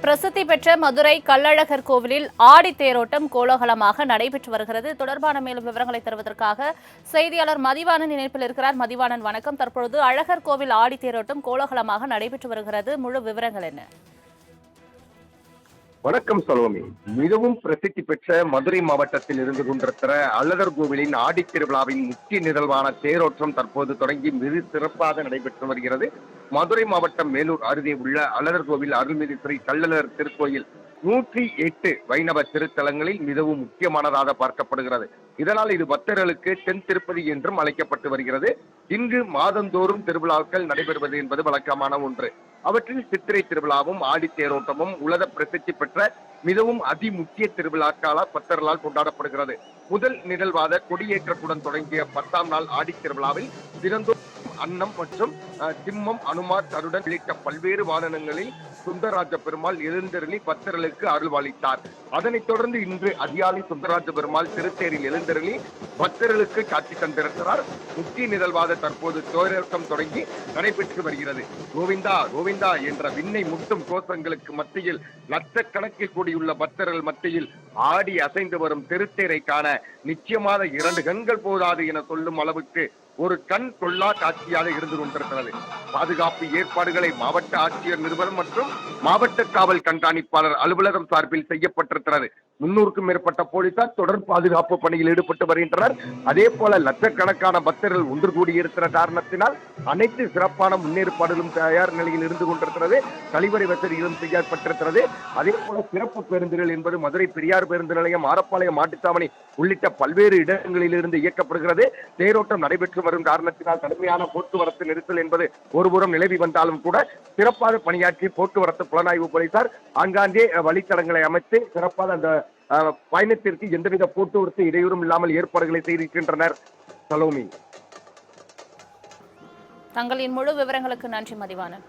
பிரசித்தி பெற்ற மதுரை கள்ளழகர் கோவிலில் ஆடி தேரோட்டம் கோலாகலமாக நடைபெற்று வருகிறது. தொடர்பான மேலும் விவரங்களை தருவதற்காக செய்தியாளர் மதிவாணன் இணைப்பில் இருக்கிறார். மதிவாணன், வணக்கம். தற்பொழுது அழகர் கோவில் ஆடி தேரோட்டம் கோலாகலமாக நடைபெற்று வருகிறது. முழு விவரங்கள் என்ன? வணக்கம் சலோமி. மிகவும் பிரசித்தி பெற்ற மதுரை மாவட்டத்தில் இருந்து கொண்டிருக்கிற அழகர் கோவிலின் ஆடி திருவிழாவின் முக்கிய நிகழ்வான தேரோட்டம் தற்போது தொடங்கி மிக சிறப்பாக நடைபெற்று வருகிறது. மதுரை மாவட்டம் மேலூர் அருகே உள்ள அழகர் கோவில் அருள்மிகு ஸ்ரீ கள்ளழகர் திருக்கோயில் 108 வைணவ திருத்தலங்களில் மிகவும் முக்கியமானதாக பார்க்கப்படுகிறது. இதனால் இது பக்தர்களுக்கு தென் திருப்பதி என்றும் அழைக்கப்பட்டு வருகிறது. இங்கு மாதந்தோறும் திருவிழாக்கள் நடைபெறுவது என்பது வழக்கமான ஒன்று. அவற்றில் சித்திரை திருவிழாவும் ஆடி தேரோட்டமும் உலக பிரசித்தி பெற்ற மிகவும் அதிமுக்கிய திருவிழாக்களால் பக்தர்களால் கொண்டாடப்படுகிறது. முதல் நிகழ்வாத கொடியேற்றத்துடன் தொடங்கிய 10ஆம் நாள் ஆடி திருவிழாவில் தினந்தோறும் அன்னம் மற்றும் சிம்மம், அனுமார், கருடன் உள்ளிட்ட பல்வேறு வாகனங்களில் சுந்தரராஜ பெருமாள் எழுந்தருளி பக்தர்களுக்கு அருள்வாளித்தார். அதனைத் தொடர்ந்து இன்று அதிகாலை சுந்தரராஜ பெருமாள் திருத்தேரில் எழுந்தருளி பக்தர்களுக்கு காட்சி தந்திருக்கிறார். முக்கிய நிகழ்வாத தற்போது தேரோட்டம் தொடங்கி நடைபெற்று வருகிறது. கோவிந்தா கோவிந்தா என்ற விண்ணை முட்டும் கோஷங்களுக்கு மத்தியில் லட்சக்கணக்கில் கூடியுள்ள பக்தர்கள் மத்தியில் ஆடி அசைந்து வரும் திருத்தேரை காண நிச்சயமான 2 கண்கள் போதாது என சொல்லும் அளவுக்கு ஒரு கண் கொள்ளா காட்சியாக இருந்து கொண்டிருக்கிறது. பாதுகாப்பு ஏற்பாடுகளை மாவட்ட ஆட்சியர் நிறுவனம் மற்றும் மாவட்ட காவல் கண்காணிப்பாளர் அலுவலகம் சார்பில் செய்யப்பட்டிருக்கிறது. 300க்கும் மேற்பட்ட போலீசார் தொடர் பாதுகாப்பு பணியில் ஈடுபட்டு வருகின்றனர். அதே போல லட்சக்கணக்கான பக்தர்கள் ஒன்று கூடியிருக்கிற காரணத்தினால் அனைத்து சிறப்பான முன்னேற்பாடுகளும் தயார் நிலையில் இருந்து கொண்டிருக்கிறது. கழிவறை வசதிகளும் செய்யப்பட்டிருக்கிறது. அதே போல சிறப்பு பேருந்துகள் என்பது மதுரை பெரியார் பேருந்து நிலையம், ஆரப்பாளையம் மாட்டுத்தாவணி உள்ளிட்ட பல்வேறு இடங்களில் இருந்து இயக்கப்படுகிறது. தேரோட்டம் நடைபெற்று வரும் காரணத்தினால் கடுமையான போக்குவரத்து நெரிசல் என்பது ஒருபுறம் நிலவி வந்தாலும் கூட சிறப்பாக பணியாற்றி போக்குவரத்து புலனாய்வு போலீசார் ஆங்காங்கே வழித்தடங்களை அமைத்து சிறப்பாக அந்த பயணத்திற்கு எந்தவித போக்குவரத்து இடையூறும் இல்லாமல் ஏற்பாடுகளை செய்திருக்கின்றனர். சலோமி, தங்களின் முழு விவரங்களுக்கு நன்றி மதிவாணன்.